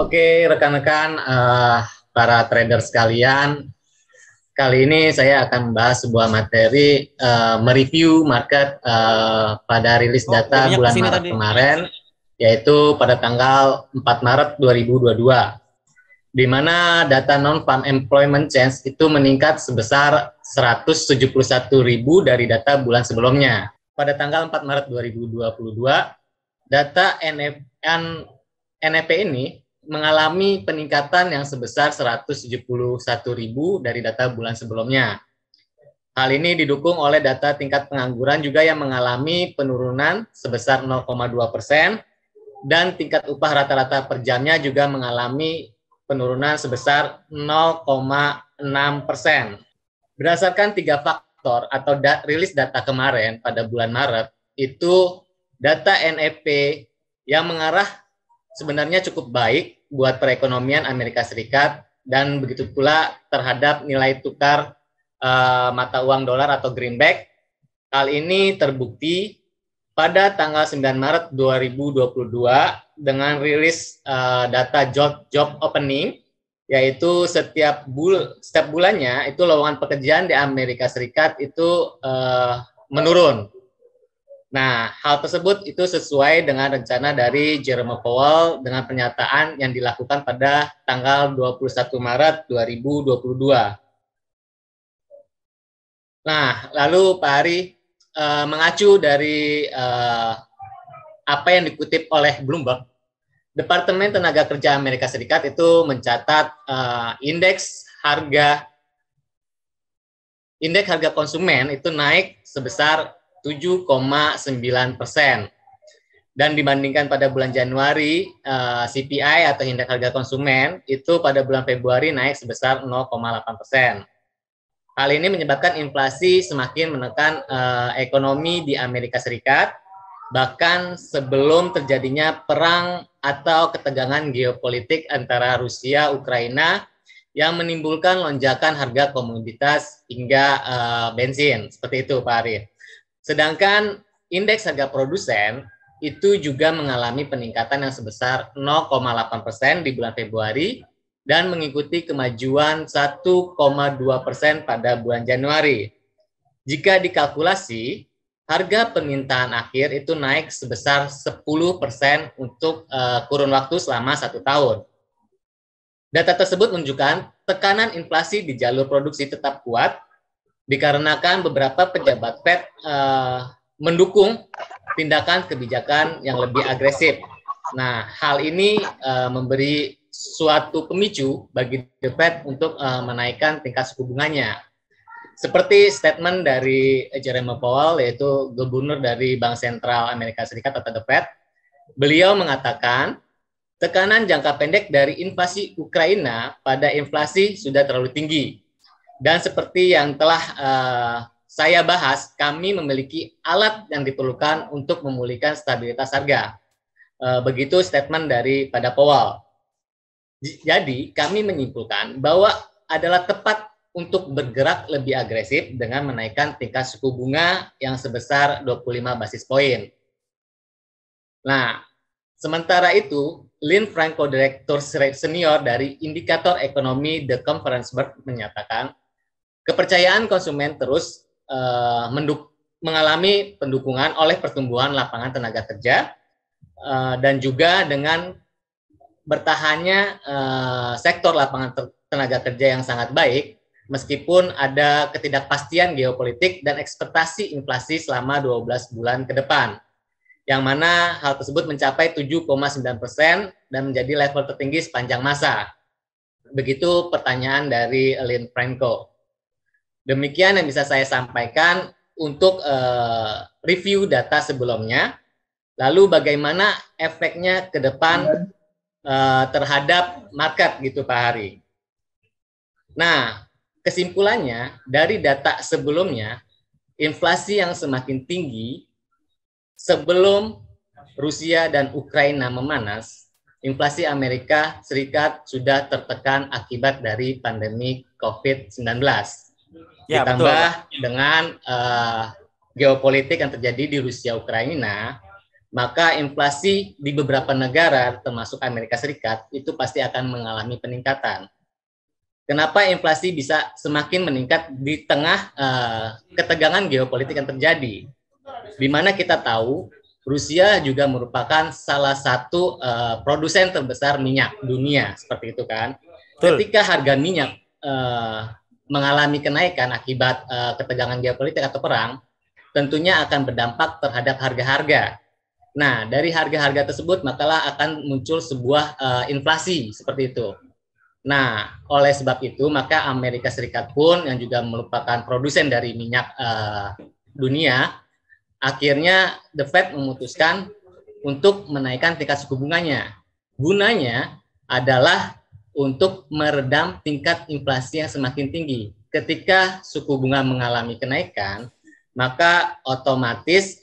Oke, rekan-rekan, para trader sekalian, kali ini saya akan membahas sebuah materi mereview market pada rilis Oh, data jadinya bulan kesini Maret tadi. kemarin, yaitu pada tanggal 4 Maret 2022, di mana data non-farm employment change itu meningkat sebesar 171.000 dari data bulan sebelumnya. Pada tanggal 4 Maret 2022, data NEP ini mengalami peningkatan yang sebesar 171.000 dari data bulan sebelumnya. Hal ini didukung oleh data tingkat pengangguran juga yang mengalami penurunan sebesar 0,2% dan tingkat upah rata-rata per jamnya juga mengalami penurunan sebesar 0,6%. Berdasarkan tiga faktor atau rilis data kemarin pada bulan Maret, itu data NEP yang mengarah sebenarnya cukup baik buat perekonomian Amerika Serikat dan begitu pula terhadap nilai tukar mata uang dolar atau greenback. Hal ini terbukti pada tanggal 9 Maret 2022 dengan rilis data job opening, yaitu setiap bulannya itu lowongan pekerjaan di Amerika Serikat itu menurun. Nah, hal tersebut itu sesuai dengan rencana dari Jerome Powell dengan pernyataan yang dilakukan pada tanggal 21 Maret 2022. Nah, lalu Pak Ari, mengacu dari apa yang dikutip oleh Bloomberg, Departemen Tenaga Kerja Amerika Serikat itu mencatat indeks harga konsumen itu naik sebesar 7,9%. Dan dibandingkan pada bulan Januari, CPI atau indeks harga konsumen itu pada bulan Februari naik sebesar 0,8%. Hal ini menyebabkan inflasi semakin menekan ekonomi di Amerika Serikat, bahkan sebelum terjadinya perang atau ketegangan geopolitik antara Rusia, Ukraina, yang menimbulkan lonjakan harga komoditas hingga bensin. Seperti itu, Pak Arif. Sedangkan indeks harga produsen itu juga mengalami peningkatan yang sebesar 0,8% di bulan Februari dan mengikuti kemajuan 1,2% pada bulan Januari. Jika dikalkulasi, harga permintaan akhir itu naik sebesar 10% untuk kurun waktu selama 1 tahun. Data tersebut menunjukkan tekanan inflasi di jalur produksi tetap kuat dikarenakan beberapa pejabat Fed mendukung tindakan kebijakan yang lebih agresif. Nah, hal ini memberi suatu pemicu bagi The Fed untuk menaikkan tingkat suku bunganya. Seperti statement dari Jerome Powell, yaitu gubernur dari Bank Sentral Amerika Serikat atau The Fed, beliau mengatakan tekanan jangka pendek dari invasi Ukraina pada inflasi sudah terlalu tinggi. Dan seperti yang telah saya bahas, kami memiliki alat yang diperlukan untuk memulihkan stabilitas harga. Begitu statement daripada Powell. Jadi kami menyimpulkan bahwa adalah tepat untuk bergerak lebih agresif dengan menaikkan tingkat suku bunga yang sebesar 25 basis poin. Nah, sementara itu, Lynn Franco, Direktur Senior dari Indikator Ekonomi The Conference Board menyatakan, kepercayaan konsumen terus mengalami pendukungan oleh pertumbuhan lapangan tenaga kerja dan juga dengan bertahannya sektor lapangan tenaga kerja yang sangat baik meskipun ada ketidakpastian geopolitik dan ekspektasi inflasi selama 12 bulan ke depan, yang mana hal tersebut mencapai 7,9% dan menjadi level tertinggi sepanjang masa. Begitu pertanyaan dari Lynn Franco. Demikian yang bisa saya sampaikan untuk review data sebelumnya. Lalu bagaimana efeknya ke depan terhadap market gitu Pak Hari. Nah, kesimpulannya dari data sebelumnya, inflasi yang semakin tinggi sebelum Rusia dan Ukraina memanas, inflasi Amerika Serikat sudah tertekan akibat dari pandemi COVID-19. Ya, betul, Ditambah Pak. dengan geopolitik yang terjadi di Rusia Ukraina, maka inflasi di beberapa negara termasuk Amerika Serikat itu pasti akan mengalami peningkatan. Kenapa inflasi bisa semakin meningkat di tengah ketegangan geopolitik yang terjadi? Di mana kita tahu Rusia juga merupakan salah satu produsen terbesar minyak dunia, seperti itu kan. Betul. Ketika harga minyak mengalami kenaikan akibat ketegangan geopolitik atau perang, tentunya akan berdampak terhadap harga-harga. Nah, dari harga-harga tersebut makalah akan muncul sebuah inflasi seperti itu. Nah, oleh sebab itu maka Amerika Serikat pun yang juga merupakan produsen dari minyak dunia, akhirnya The Fed memutuskan untuk menaikkan tingkat suku bunganya. Gunanya adalah untuk meredam tingkat inflasi yang semakin tinggi. Ketika suku bunga mengalami kenaikan, maka otomatis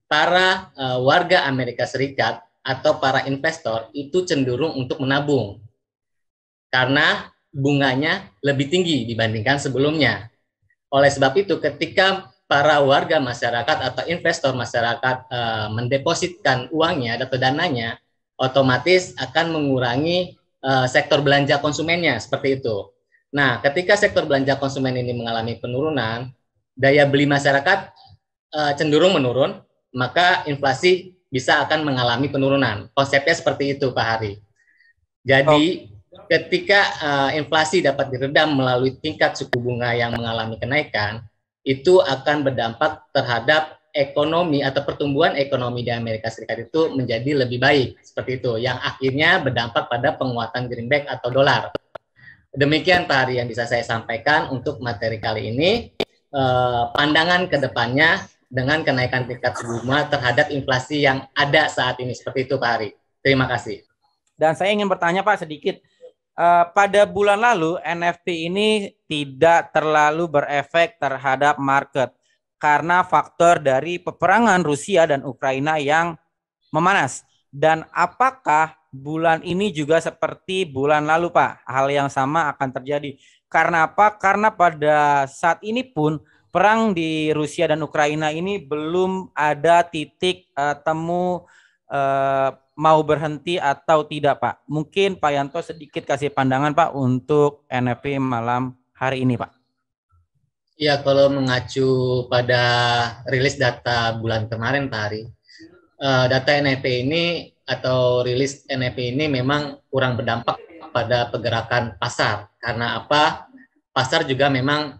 para warga Amerika Serikat atau para investor itu cenderung untuk menabung karena bunganya lebih tinggi dibandingkan sebelumnya. Oleh sebab itu, ketika para warga masyarakat atau investor masyarakat mendepositkan uangnya atau dananya, otomatis akan mengurangi sektor belanja konsumennya, seperti itu. Nah, ketika sektor belanja konsumen ini mengalami penurunan, daya beli masyarakat cenderung menurun, maka inflasi bisa akan mengalami penurunan. Konsepnya seperti itu, Pak Hari. Jadi, ketika inflasi dapat diredam melalui tingkat suku bunga yang mengalami kenaikan, itu akan berdampak terhadap ekonomi atau pertumbuhan ekonomi di Amerika Serikat itu menjadi lebih baik, seperti itu, yang akhirnya berdampak pada penguatan greenback atau dolar. Demikian Pak Hari yang bisa saya sampaikan untuk materi kali ini. Pandangan ke depannya dengan kenaikan tingkat suku bunga terhadap inflasi yang ada saat ini, seperti itu Pak Hari. Terima kasih. Dan saya ingin bertanya Pak sedikit. Pada bulan lalu NFT ini tidak terlalu berefek terhadap market karena faktor dari peperangan Rusia dan Ukraina yang memanas. Dan apakah bulan ini juga seperti bulan lalu Pak? Hal yang sama akan terjadi. Karena apa? Karena pada saat ini pun perang di Rusia dan Ukraina ini belum ada titik temu mau berhenti atau tidak Pak. Mungkin Pak Yanto sedikit kasih pandangan Pak untuk NFT malam hari ini Pak. Ya, kalau mengacu pada rilis data bulan kemarin Pak Hari, data NFT ini atau rilis NFT ini memang kurang berdampak pada pergerakan pasar. Karena apa? Pasar juga memang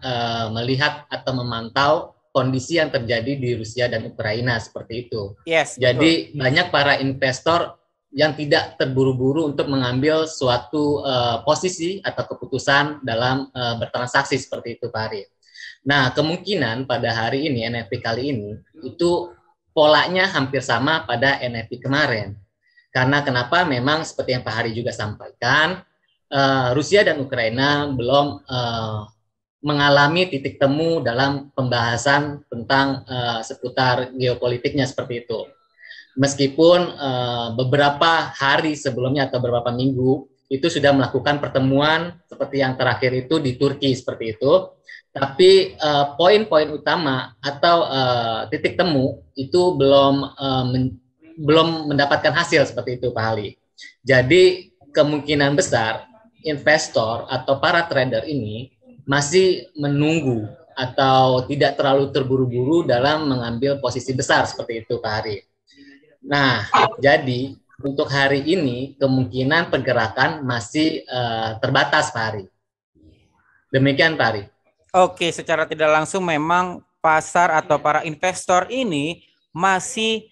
melihat atau memantau kondisi yang terjadi di Rusia dan Ukraina seperti itu. Yes, jadi betul. Banyak para investor yang tidak terburu-buru untuk mengambil suatu posisi atau keputusan dalam bertransaksi seperti itu Pak Hari. Nah, kemungkinan pada hari ini NFT kali ini itu polanya hampir sama pada NFT kemarin. Karena kenapa? Memang seperti yang Pak Hari juga sampaikan, Rusia dan Ukraina belum mengalami titik temu dalam pembahasan tentang seputar geopolitiknya seperti itu. Meskipun beberapa hari sebelumnya atau beberapa minggu itu sudah melakukan pertemuan seperti yang terakhir itu di Turki seperti itu, tapi poin-poin utama atau titik temu itu belum mendapatkan hasil seperti itu Pak Ali. Jadi kemungkinan besar investor atau para trader ini masih menunggu atau tidak terlalu terburu-buru dalam mengambil posisi besar seperti itu Pak Hari. Nah, jadi untuk hari ini kemungkinan pergerakan masih terbatas Pak Hari. Demikian Pak Hari. Oke, secara tidak langsung memang pasar atau para investor ini masih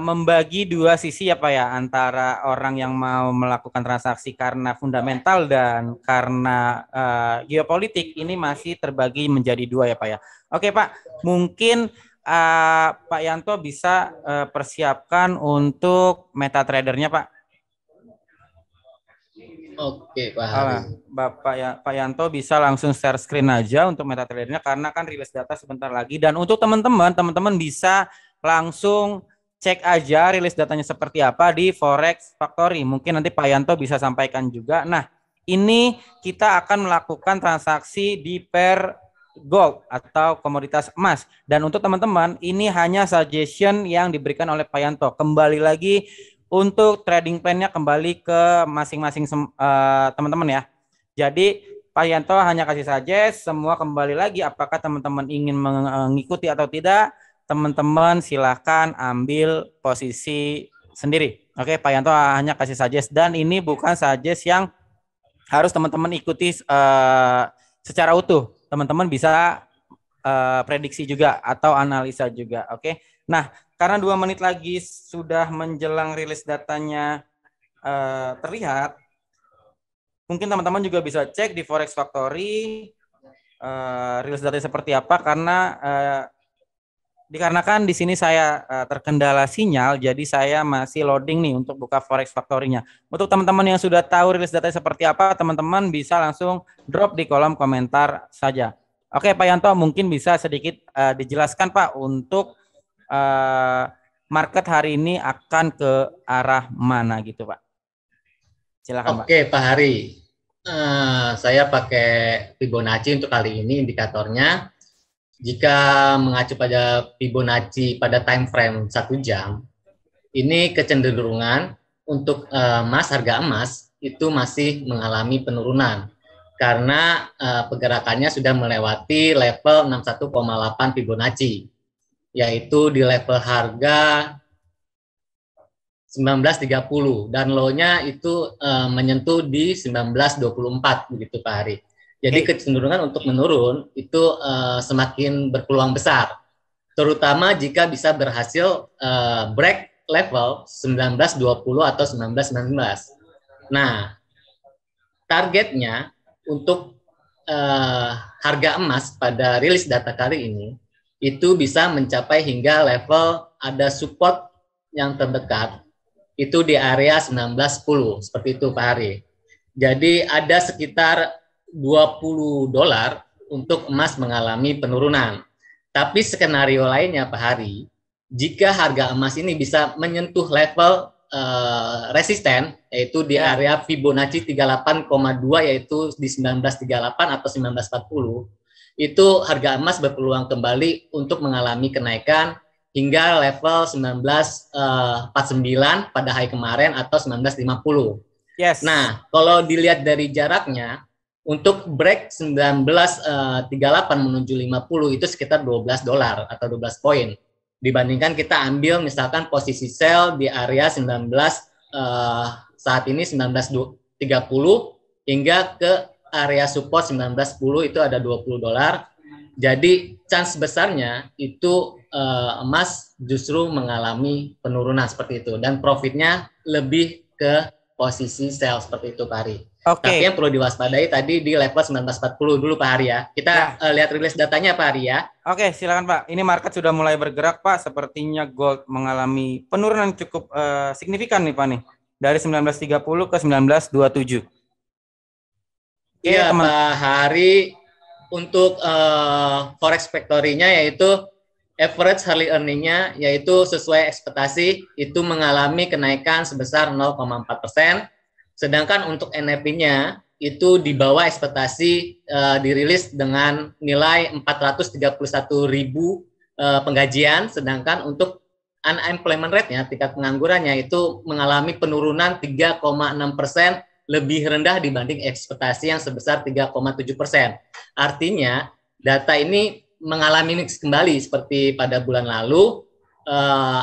membagi dua sisi ya Pak ya, antara orang yang mau melakukan transaksi karena fundamental dan karena geopolitik ini masih terbagi menjadi dua ya Pak ya. Oke Pak, mungkin Pak Yanto bisa persiapkan untuk MetaTrader-nya Pak. Oke Pak Hari. Pak Yanto bisa langsung share screen aja untuk MetaTrader-nya karena kan rilis data sebentar lagi. Dan untuk teman-teman bisa langsung cek aja rilis datanya seperti apa di Forex Factory. Mungkin nanti Pak Yanto bisa sampaikan juga. Nah, ini kita akan melakukan transaksi di pair gold atau komoditas emas. Dan untuk teman-teman, ini hanya suggestion yang diberikan oleh Pak Yanto. Kembali lagi untuk trading plan-nya kembali ke masing-masing teman-teman ya. Jadi Pak Yanto hanya kasih suggest, semua kembali lagi apakah teman-teman ingin mengikuti atau tidak, teman-teman silahkan ambil posisi sendiri. Oke, Pak Yanto hanya kasih suggest dan ini bukan suggest yang harus teman-teman ikuti secara utuh. Teman-teman bisa prediksi juga atau analisa juga. Oke. Nah, karena 2 menit lagi sudah menjelang rilis datanya terlihat, mungkin teman-teman juga bisa cek di Forex Factory rilis datanya seperti apa karena dikarenakan di sini saya terkendala sinyal, jadi saya masih loading nih untuk buka Forex Factory-nya. Untuk teman-teman yang sudah tahu rilis datanya seperti apa, teman-teman bisa langsung drop di kolom komentar saja. Oke, Pak Yanto, mungkin bisa sedikit dijelaskan Pak untuk market hari ini akan ke arah mana gitu Pak. Silakan Pak. Oke, Pak Hari. Saya pakai Fibonacci untuk kali ini indikatornya. Jika mengacu pada Fibonacci pada time frame 1 jam, ini kecenderungan untuk harga emas itu masih mengalami penurunan karena pergerakannya sudah melewati level 61,8 Fibonacci, yaitu di level harga 1930 dan low-nya itu menyentuh di 1924 begitu Pak Hari. Jadi kecenderungan untuk menurun itu semakin berpeluang besar, terutama jika bisa berhasil break level 1920 atau 1919. Nah, targetnya untuk harga emas pada rilis data kali ini itu bisa mencapai hingga level ada support yang terdekat itu di area 1910 seperti itu Pak Hari. Jadi ada sekitar $20 untuk emas mengalami penurunan. Tapi skenario lainnya Pak Hari, jika harga emas ini bisa menyentuh level resisten yaitu di area Fibonacci 38,2 yaitu di 1938 atau 1940, itu harga emas berpeluang kembali untuk mengalami kenaikan hingga level 1949 pada high kemarin atau 1950. Yes. Nah, kalau dilihat dari jaraknya, untuk break 1938 menuju 50 itu sekitar $12 atau 12 poin. Dibandingkan kita ambil misalkan posisi sell di area saat ini 1930 hingga ke area support 1910 itu ada $20. Jadi chance besarnya itu emas justru mengalami penurunan seperti itu dan profitnya lebih ke posisi sell seperti itu Pak Hari. Tapi yang perlu diwaspadai tadi di level 1940 dulu Pak Hari ya. Kita lihat rilis datanya Pak Hari ya. Oke, silakan Pak. Ini market sudah mulai bergerak Pak. Sepertinya gold mengalami penurunan cukup signifikan nih Pak nih. Dari 1930 ke 1927. Iya Pak Hari, untuk Forex Factory-nya yaitu average hourly earning-nya yaitu sesuai ekspektasi itu mengalami kenaikan sebesar 0,4%, sedangkan untuk NFP-nya itu di bawah ekspektasi dirilis dengan nilai 431.000 penggajian, sedangkan untuk unemployment rate-nya, tingkat penganggurannya itu mengalami penurunan 3,6%, lebih rendah dibanding ekspektasi yang sebesar 3,7%. Artinya data ini mengalami mix kembali seperti pada bulan lalu.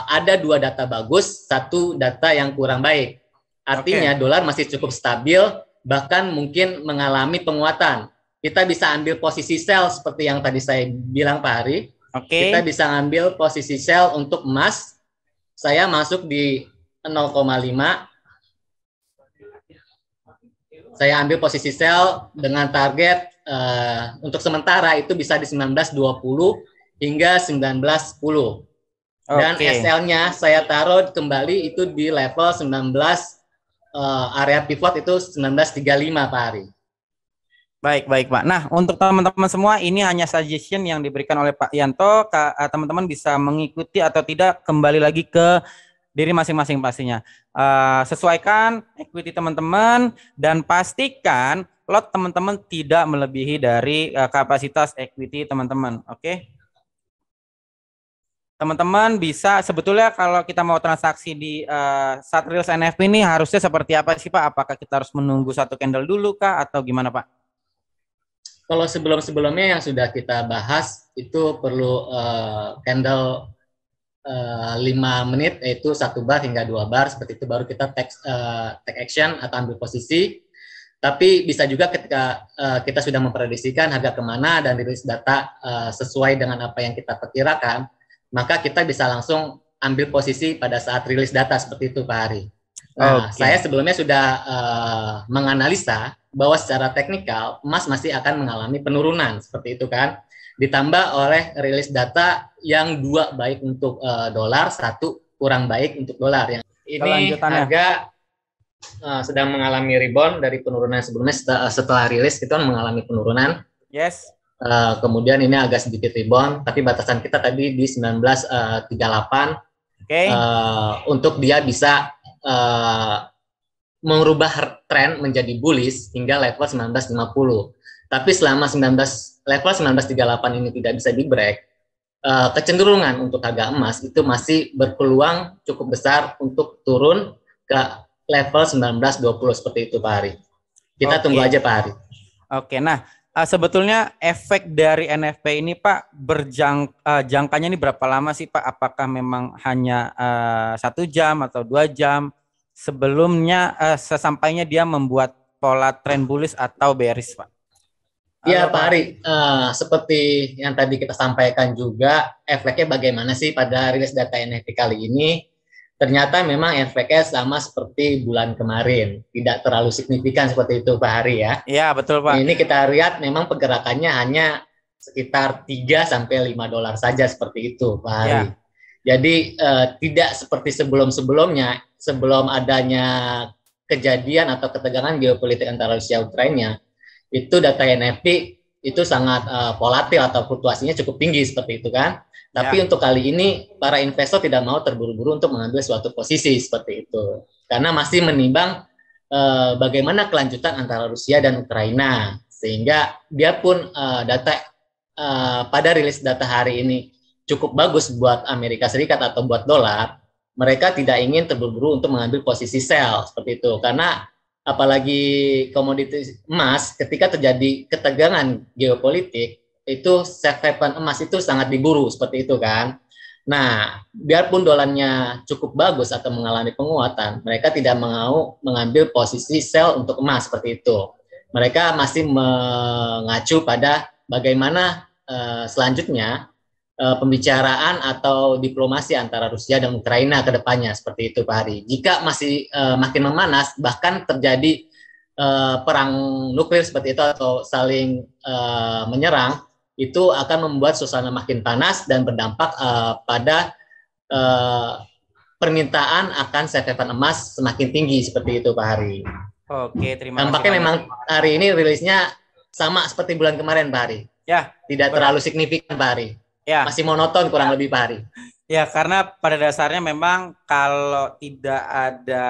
Ada 2 data bagus, 1 data yang kurang baik. Artinya dolar masih cukup stabil, bahkan mungkin mengalami penguatan. Kita bisa ambil posisi sell seperti yang tadi saya bilang Pak Hari. Kita bisa ambil posisi sell untuk emas. Saya masuk di 0,5. Saya ambil posisi sell dengan target untuk sementara itu bisa di 1920 hingga 1910. Dan SL-nya saya taruh kembali itu di level 19 area pivot itu 1935 Pak Hari. Baik Pak. Nah, untuk teman-teman semua ini hanya suggestion yang diberikan oleh Pak Yanto. Teman-teman bisa mengikuti atau tidak kembali lagi ke diri masing-masing pastinya. Sesuaikan equity teman-teman dan pastikan lot teman-teman tidak melebihi dari kapasitas equity teman-teman. Oke. Teman-teman bisa sebetulnya kalau kita mau transaksi di saat rilis NFP ini harusnya seperti apa sih Pak? Apakah kita harus menunggu satu candle dulu kah atau gimana Pak? Kalau sebelum-sebelumnya yang sudah kita bahas itu perlu candle 5 menit, yaitu 1 bar hingga 2 bar, seperti itu baru kita take action atau ambil posisi. Tapi bisa juga ketika kita sudah memprediksikan harga kemana dan rilis data sesuai dengan apa yang kita perkirakan, maka kita bisa langsung ambil posisi pada saat rilis data seperti itu Pak Hari. Nah, saya sebelumnya sudah menganalisa bahwa secara teknikal emas masih akan mengalami penurunan seperti itu kan. Ditambah oleh rilis data yang 2 baik untuk dolar, 1 kurang baik untuk dolar. Yang ini harga sedang mengalami rebound dari penurunan sebelumnya. Setelah rilis kita mengalami penurunan. Yes. Kemudian ini agak sedikit rebound, tapi batasan kita tadi di 1938. Okay. Untuk dia bisa merubah tren menjadi bullish hingga level 1950. Tapi selama level 1938 ini tidak bisa di break, kecenderungan untuk harga emas itu masih berpeluang cukup besar untuk turun ke level 1920 seperti itu Pak Hari. Kita tunggu aja Pak Hari. Oke, nah sebetulnya efek dari NFP ini Pak jangkanya ini berapa lama sih Pak? Apakah memang hanya 1 jam atau 2 jam sebelumnya sesampainya dia membuat pola tren bullish atau bearish Pak? Ya Pak Hari, seperti yang tadi kita sampaikan juga, efeknya bagaimana sih pada rilis data NFP kali ini? Ternyata memang efeknya sama seperti bulan kemarin, tidak terlalu signifikan seperti itu Pak Hari ya. Iya betul Pak. Ini kita lihat memang pergerakannya hanya sekitar 3-5 dolar saja seperti itu Pak Hari. Ya. Jadi tidak seperti sebelum-sebelumnya, sebelum adanya kejadian atau ketegangan geopolitik antara Rusia dan Ukraina, itu data NFP itu sangat volatil atau fluktuasinya cukup tinggi seperti itu kan. Tapi untuk kali ini para investor tidak mau terburu-buru untuk mengambil suatu posisi seperti itu. Karena masih menimbang bagaimana kelanjutan antara Rusia dan Ukraina. Sehingga biarpun data pada rilis data hari ini cukup bagus buat Amerika Serikat atau buat dolar, mereka tidak ingin terburu-buru untuk mengambil posisi sell seperti itu. Karena apalagi komoditi emas ketika terjadi ketegangan geopolitik itu safe haven emas itu sangat diburu seperti itu kan. Nah, biarpun dolarnya cukup bagus atau mengalami penguatan, mereka tidak mau mengambil posisi sell untuk emas seperti itu. Mereka masih mengacu pada bagaimana selanjutnya pembicaraan atau diplomasi antara Rusia dan Ukraina ke depannya seperti itu Pak Hari. Jika masih makin memanas, bahkan terjadi perang nuklir seperti itu atau saling menyerang, itu akan membuat suasana makin panas dan berdampak pada permintaan akan safe haven emas semakin tinggi seperti itu Pak Hari. Oke, terima kasih. Tampaknya memang hari ini rilisnya sama seperti bulan kemarin Pak Hari. Ya, tidak terlalu signifikan Pak Hari. Ya. Masih monoton kurang lebih Pak Hari. Ya, karena pada dasarnya memang kalau tidak ada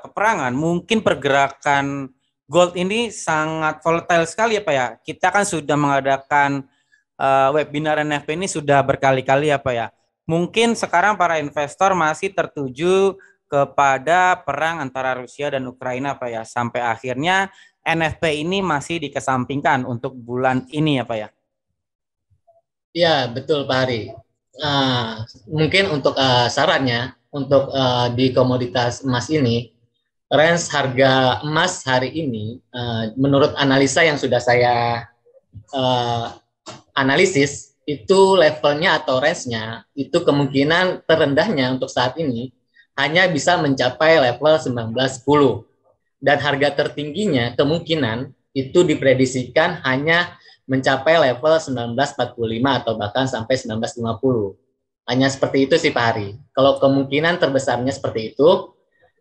peperangan, mungkin pergerakan gold ini sangat volatile sekali ya Pak ya. Kita kan sudah mengadakan webinar NFP ini sudah berkali-kali ya Pak ya. Mungkin sekarang para investor masih tertuju kepada perang antara Rusia dan Ukraina Pak ya. Sampai akhirnya NFP ini masih dikesampingkan untuk bulan ini ya Pak ya. Ya, betul Pak Hari. Mungkin untuk sarannya, untuk di komoditas emas ini, range harga emas hari ini, menurut analisa yang sudah saya analisis, itu levelnya atau range-nya, itu kemungkinan terendahnya untuk saat ini, hanya bisa mencapai level 1910. Dan harga tertingginya kemungkinan itu diprediksikan hanya mencapai level 1945 atau bahkan sampai 1950. Hanya seperti itu sih Pak Hari. Kalau kemungkinan terbesarnya seperti itu,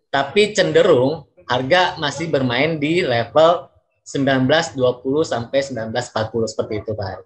tapi cenderung harga masih bermain di level 1920 sampai 1940 seperti itu Pak Hari.